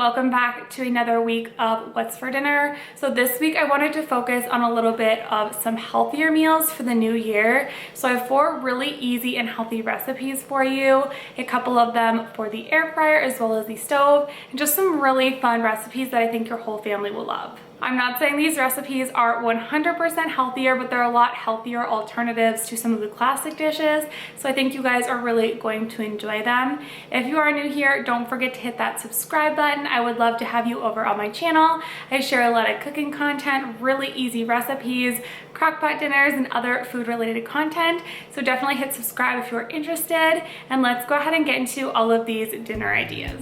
welcome back to another week of What's for Dinner. So this week I wanted to focus on a little bit of some healthier meals for the new year. So I have 4 really easy and healthy recipes for you, a couple of them for the air fryer as well as the stove, and just some really fun recipes that I think your whole family will love. I'm not saying these recipes are 100% healthier, but they're a lot healthier alternatives to some of the classic dishes, so I think you guys are really going to enjoy them. If you are new here, don't forget to hit that subscribe button. I would love to have you over on my channel. I share a lot of cooking content, really easy recipes, crockpot dinners, and other food-related content, so definitely hit subscribe if you are interested, and let's go ahead and get into all of these dinner ideas.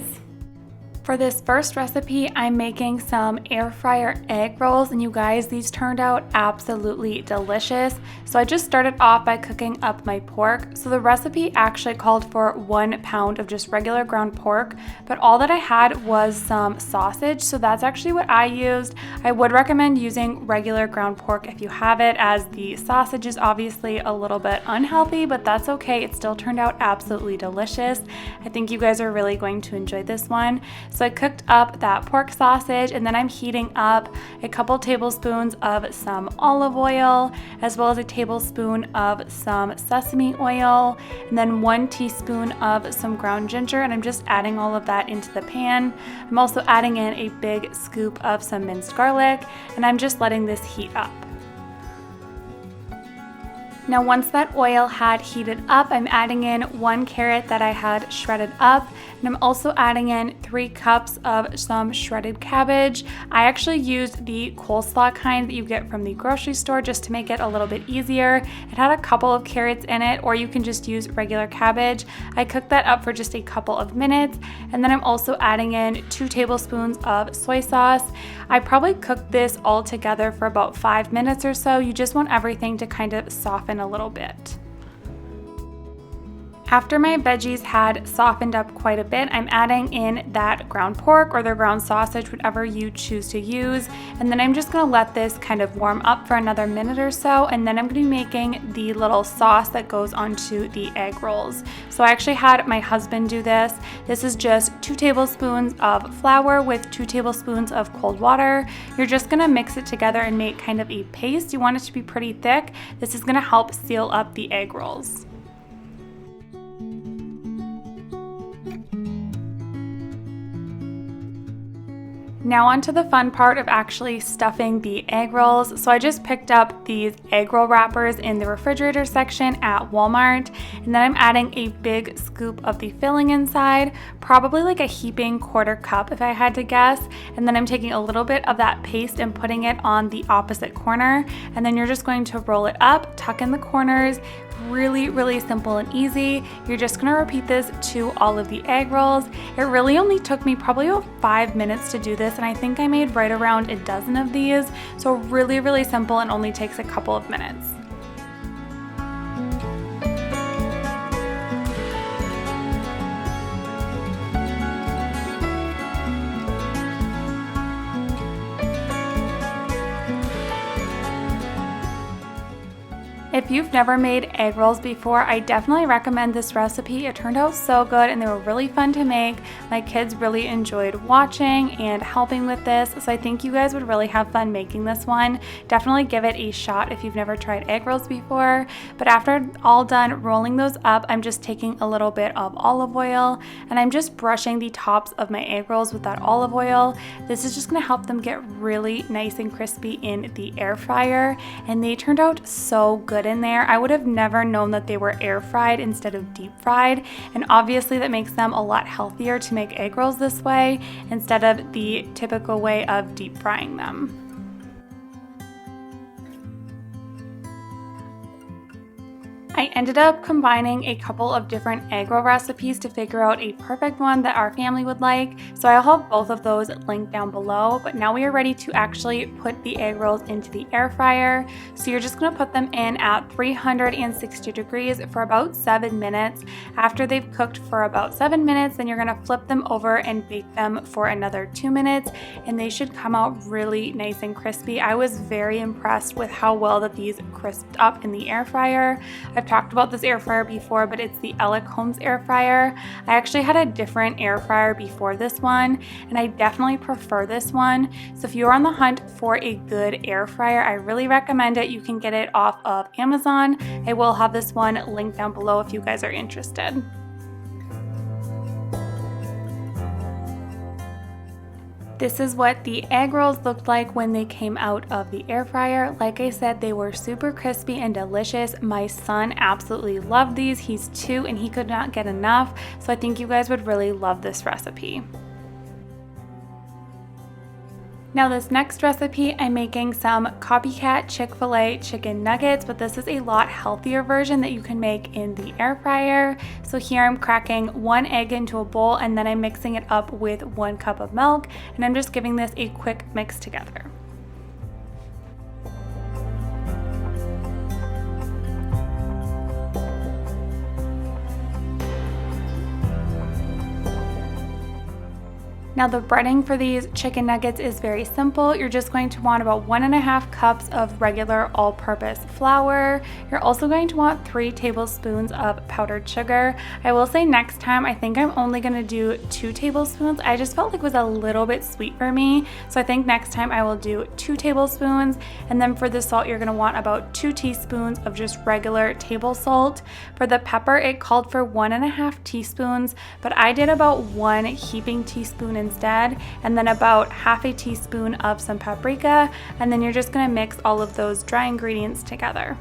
For this first recipe, I'm making some air fryer egg rolls, and you guys, these turned out absolutely delicious. So I just started off by cooking up my pork. So the recipe actually called for 1 pound of just regular ground pork, but all that I had was some sausage, so that's actually what I used. I would recommend using regular ground pork if you have it, as the sausage is obviously a little bit unhealthy, but that's okay. It still turned out absolutely delicious. I think you guys are really going to enjoy this one. So I cooked up that pork sausage, and then I'm heating up a couple tablespoons of some olive oil, as well as a tablespoon of some sesame oil, and then 1 teaspoon of some ground ginger, and I'm just adding all of that into the pan. I'm also adding in a big scoop of some minced garlic, and I'm just letting this heat up. Now once that oil had heated up, I'm adding in 1 carrot that I had shredded up, and I'm also adding in 3 cups of some shredded cabbage. I actually used the coleslaw kind that you get from the grocery store just to make it a little bit easier. It had a couple of carrots in it, or you can just use regular cabbage. I cooked that up for just a couple of minutes, and then I'm also adding in 2 tablespoons of soy sauce. I probably cooked this all together for about 5 minutes or so. You just want everything to kind of soften a little bit. After my veggies had softened up quite a bit, I'm adding in that ground pork or the ground sausage, whatever you choose to use, and then I'm just going to let this kind of warm up for another minute or so, and then I'm going to be making the little sauce that goes onto the egg rolls. So I actually had my husband do this. This is just 2 tablespoons of flour with 2 tablespoons of cold water. You're just going to mix it together and make kind of a paste. You want it to be pretty thick. This is going to help seal up the egg rolls. Now on to the fun part of actually stuffing the egg rolls. So I just picked up these egg roll wrappers in the refrigerator section at Walmart, and then I'm adding a big scoop of the filling inside, probably like a heaping 1/4 cup if I had to guess, and then I'm taking a little bit of that paste and putting it on the opposite corner, and then you're just going to roll it up, tuck in the corners. Really simple and easy. You're just going to repeat this to all of the egg rolls. It really only took me probably about 5 minutes to do this, and I think I made right around a dozen of these. So really simple and only takes a couple of minutes. If you've never made egg rolls before, I definitely recommend this recipe. It turned out so good and they were really fun to make. My kids really enjoyed watching and helping with this, so I think you guys would really have fun making this one. Definitely give it a shot if you've never tried egg rolls before. But after all done rolling those up, I'm just taking a little bit of olive oil and I'm just brushing the tops of my egg rolls with that olive oil. This is just going to help them get really nice and crispy in the air fryer, and they turned out so good in there. I would have never known that they were air fried instead of deep fried, and obviously that makes them a lot healthier to make egg rolls this way instead of the typical way of deep frying them. I ended up combining a couple of different egg roll recipes to figure out a perfect one that our family would like, so I'll have both of those linked down below. But now we are ready to actually put the egg rolls into the air fryer. So you're just going to put them in at 360 degrees for about 7 minutes. After they've cooked for about 7 minutes, then you're going to flip them over and bake them for another 2 minutes, and they should come out really nice and crispy. I was very impressed with how well that these crisped up in the air fryer. I've talked about this air fryer before, but it's the Ella Combs air fryer. I actually had a different air fryer before this one, and I definitely prefer this one. So if you're on the hunt for a good air fryer, I really recommend it. You can get it off of Amazon. I will have this one linked down below if you guys are interested. This is what the egg rolls looked like when they came out of the air fryer. Like I said, they were super crispy and delicious. My son absolutely loved these. He's 2 and he could not get enough. So I think you guys would really love this recipe. Now this next recipe, I'm making some copycat Chick-fil-A chicken nuggets, but this is a lot healthier version that you can make in the air fryer. So here I'm cracking 1 egg into a bowl and then I'm mixing it up with 1 cup of milk, and I'm just giving this a quick mix together. Now the breading for these chicken nuggets is very simple. You're just going to want about 1.5 cups of regular all-purpose flour. You're also going to want 3 tablespoons of powdered sugar. I will say next time, I think I'm only gonna do 2 tablespoons. I just felt like it was a little bit sweet for me. So I think next time I will do 2 tablespoons. And then for the salt, you're gonna want about 2 teaspoons of just regular table salt. For the pepper, it called for 1.5 teaspoons, but I did about 1 heaping teaspoon instead, and then about half a teaspoon of some paprika, and then you're just going to mix all of those dry ingredients together.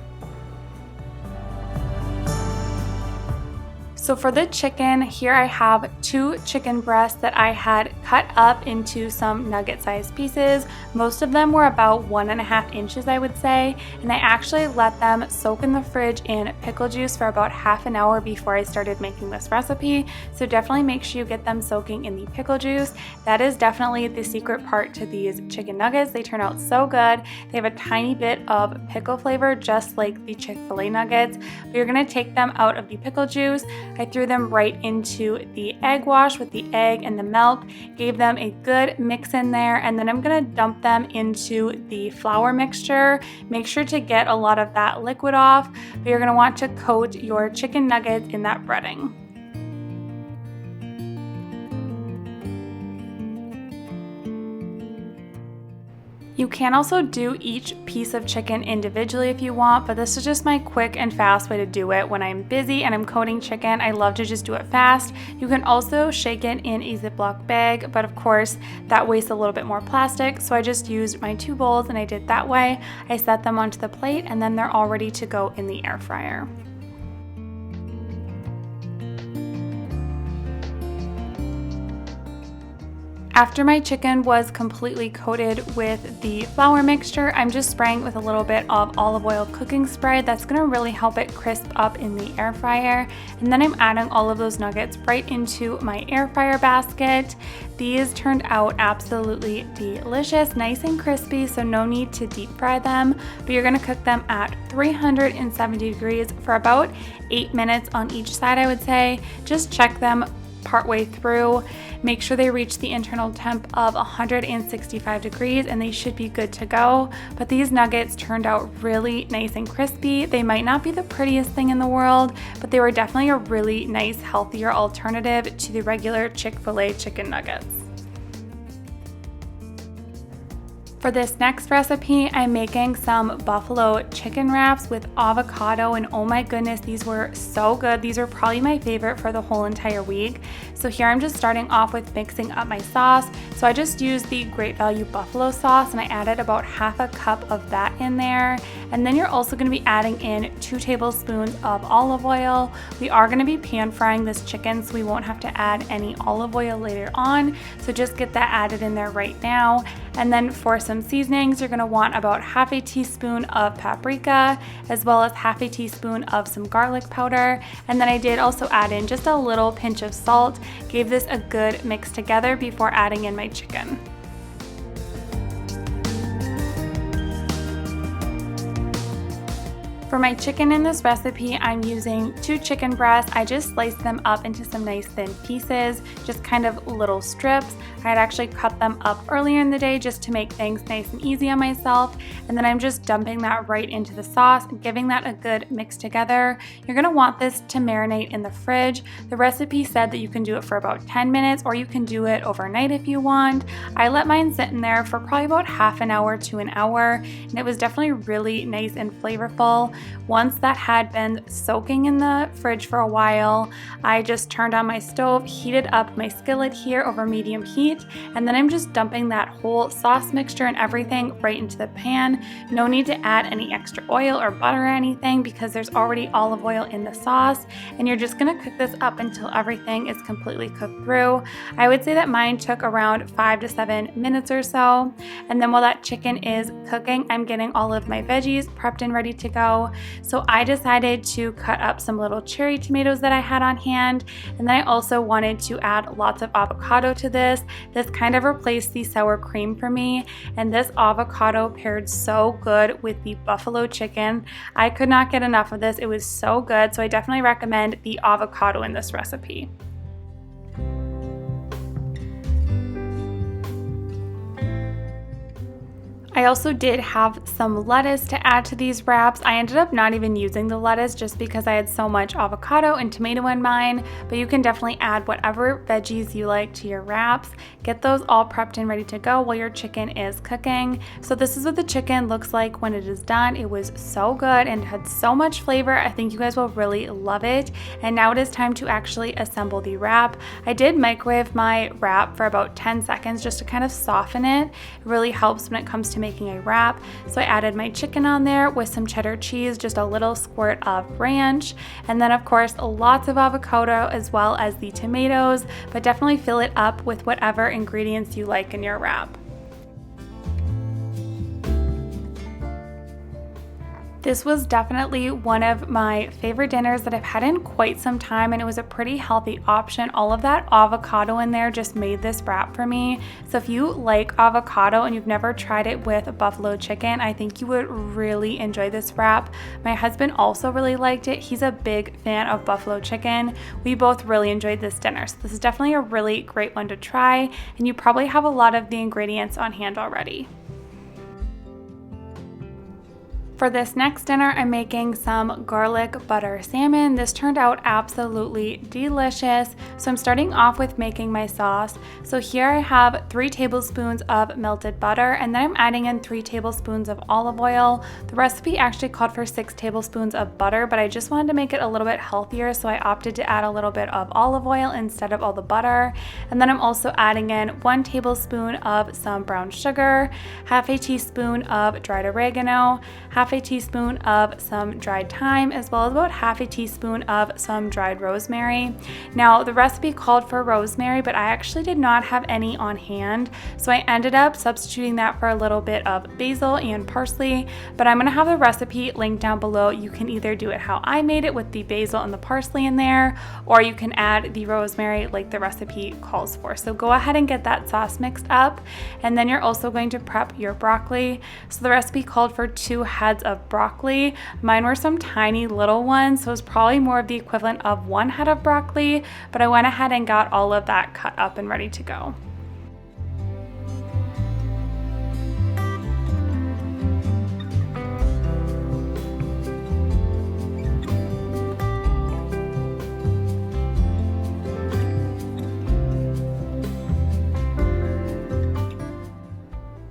So for the chicken, here I have 2 chicken breasts that I had cut up into some nugget sized pieces. Most of them were about 1.5 inches, I would say, and I actually let them soak in the fridge in pickle juice for about half an hour before I started making this recipe. So definitely make sure you get them soaking in the pickle juice. That is definitely the secret part to these chicken nuggets. They turn out so good. They have a tiny bit of pickle flavor, just like the Chick-fil-A nuggets, but you're gonna take them out of the pickle juice. I threw them right into the egg wash with the egg and the milk, gave them a good mix in there, and then I'm gonna dump them into the flour mixture. Make sure to get a lot of that liquid off, but you're gonna want to coat your chicken nuggets in that breading. You can also do each piece of chicken individually if you want, but this is just my quick and fast way to do it. When I'm busy and I'm coating chicken, I love to just do it fast. You can also shake it in a Ziploc bag, but of course that wastes a little bit more plastic, so I just used my 2 bowls and I did that way. I set them onto the plate and then they're all ready to go in the air fryer. After my chicken was completely coated with the flour mixture, I'm just spraying with a little bit of olive oil cooking spray. That's gonna really help it crisp up in the air fryer. And then I'm adding all of those nuggets right into my air fryer basket. These turned out absolutely delicious, nice and crispy, so no need to deep fry them, but you're gonna cook them at 370 degrees for about 8 minutes on each side, I would say. Just check them partway through. Make sure they reach the internal temp of 165 degrees and they should be good to go. But these nuggets turned out really nice and crispy. They might not be the prettiest thing in the world, but they were definitely a really nice, healthier alternative to the regular Chick-fil-A chicken nuggets. For this next recipe, I'm making some buffalo chicken wraps with avocado, and oh my goodness, these were so good. These are probably my favorite for the whole entire week. So here I'm just starting off with mixing up my sauce. So I just used the Great Value buffalo sauce and I added about half a cup of that in there. And then you're also gonna be adding in 2 tablespoons of olive oil. We are gonna be pan frying this chicken, so we won't have to add any olive oil later on. So just get that added in there right now. And then for some seasonings, you're gonna want about half a teaspoon of paprika, as well as half a teaspoon of some garlic powder. And then I did also add in just a little pinch of salt, gave this a good mix together before adding in my chicken. For my chicken in this recipe, I'm using 2 chicken breasts. I just sliced them up into some nice thin pieces, just kind of little strips. I had actually cut them up earlier in the day just to make things nice and easy on myself. And then I'm just dumping that right into the sauce, giving that a good mix together. You're gonna want this to marinate in the fridge. The recipe said that you can do it for about 10 minutes or you can do it overnight if you want. I let mine sit in there for probably about half an hour to an hour, and it was definitely really nice and flavorful. Once that had been soaking in the fridge for a while, I just turned on my stove, heated up my skillet here over medium heat, and then I'm just dumping that whole sauce mixture and everything right into the pan. No need to add any extra oil or butter or anything because there's already olive oil in the sauce, and you're just gonna cook this up until everything is completely cooked through. I would say that mine took around 5 to 7 minutes or so, and then while that chicken is cooking, I'm getting all of my veggies prepped and ready to go. So I decided to cut up some little cherry tomatoes that I had on hand, and then I also wanted to add lots of avocado to this. This kind of replaced the sour cream for me, and this avocado paired so good with the buffalo chicken. I could not get enough of this. It was so good, so I definitely recommend the avocado in this recipe. I also did have some lettuce to add to these wraps. I ended up not even using the lettuce just because I had so much avocado and tomato in mine, but you can definitely add whatever veggies you like to your wraps. Get those all prepped and ready to go while your chicken is cooking. So this is what the chicken looks like when it is done. It was so good and had so much flavor. I think you guys will really love it. And now it is time to actually assemble the wrap. I did microwave my wrap for about 10 seconds just to kind of soften it. It really helps when it comes to making a wrap. So I added my chicken on there with some cheddar cheese, just a little squirt of ranch, and then of course lots of avocado as well as the tomatoes, but definitely fill it up with whatever ingredients you like in your wrap. This was definitely one of my favorite dinners that I've had in quite some time, and it was a pretty healthy option. All of that avocado in there just made this wrap for me. So if you like avocado and you've never tried it with buffalo chicken, I think you would really enjoy this wrap. My husband also really liked it. He's a big fan of buffalo chicken. We both really enjoyed this dinner. So this is definitely a really great one to try, and you probably have a lot of the ingredients on hand already. For this next dinner, I'm making some garlic butter salmon. This turned out absolutely delicious. So I'm starting off with making my sauce. So here I have 3 tablespoons of melted butter, and then I'm adding in 3 tablespoons of olive oil. The recipe actually called for 6 tablespoons of butter, but I just wanted to make it a little bit healthier, so I opted to add a little bit of olive oil instead of all the butter. And then I'm also adding in 1 tablespoon of some brown sugar, half a teaspoon of dried oregano, half a teaspoon of some dried thyme, as well as about half a teaspoon of some dried rosemary. Now the recipe called for rosemary, but I actually did not have any on hand, so I ended up substituting that for a little bit of basil and parsley, but I'm gonna have the recipe linked down below. You can either do it how I made it with the basil and the parsley in there, or you can add the rosemary like the recipe calls for. So go ahead and get that sauce mixed up, and then you're also going to prep your broccoli. So the recipe called for 2 heads of broccoli. Mine were some tiny little ones, so it was probably more of the equivalent of 1 head of broccoli, but I went ahead and got all of that cut up and ready to go.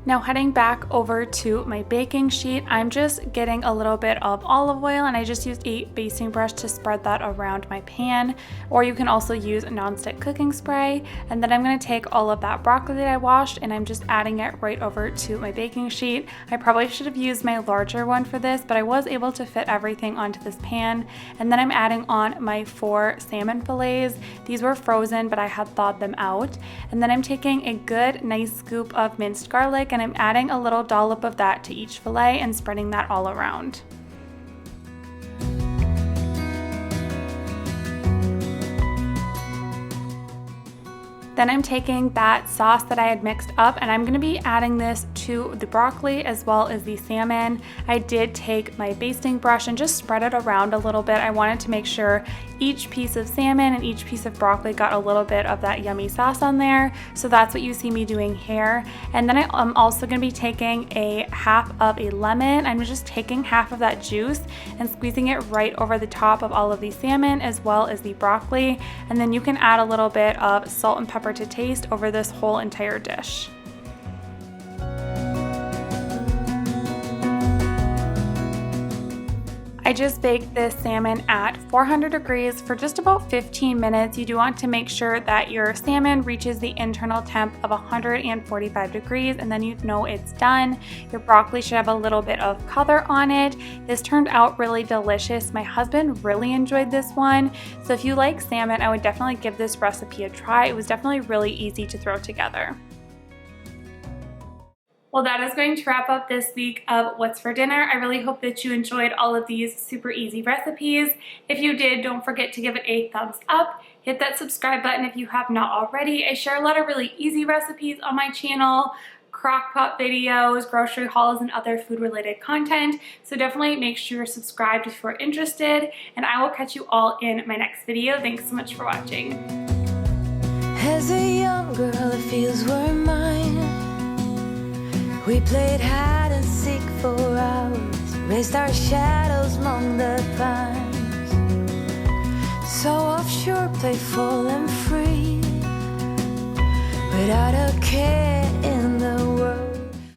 Now heading back over to my baking sheet, I'm just getting a little bit of olive oil, and I just used a basting brush to spread that around my pan, or you can also use a nonstick cooking spray. And then I'm going to take all of that broccoli that I washed, and I'm just adding it right over to my baking sheet. I probably should have used my larger one for this, but I was able to fit everything onto this pan. And then I'm adding on my 4 salmon fillets. These were frozen, but I had thawed them out. And then I'm taking a good nice scoop of minced garlic, and I'm adding a little dollop of that to each fillet and spreading that all around. Then I'm taking that sauce that I had mixed up and I'm gonna be adding this to the broccoli as well as the salmon. I did take my basting brush and just spread it around a little bit. I wanted to make sure each piece of salmon and each piece of broccoli got a little bit of that yummy sauce on there. So that's what you see me doing here. And then I'm also gonna be taking a half of a lemon. I'm just taking half of that juice and squeezing it right over the top of all of the salmon as well as the broccoli. And then you can add a little bit of salt and pepper to taste over this whole entire dish. I just baked this salmon at 400 degrees for just about 15 minutes. You do want to make sure that your salmon reaches the internal temp of 145 degrees and then you know it's done. Your broccoli should have a little bit of color on it. This turned out really delicious. My husband really enjoyed this one. So if you like salmon, I would definitely give this recipe a try. It was definitely really easy to throw together. Well, that is going to wrap up this week of What's for Dinner. I really hope that you enjoyed all of these super easy recipes. If you did, don't forget to give it a thumbs up. Hit that subscribe button if you have not already. I share a lot of really easy recipes on my channel, crock pot videos, grocery hauls, and other food related content. So definitely make sure you're subscribed if you're interested, and I will catch you all in my next video. Thanks so much for watching. As a young girl, it feels we're mine. We played hide and seek for hours, raised our shadows among the pines. So offshore, playful and free, without a care.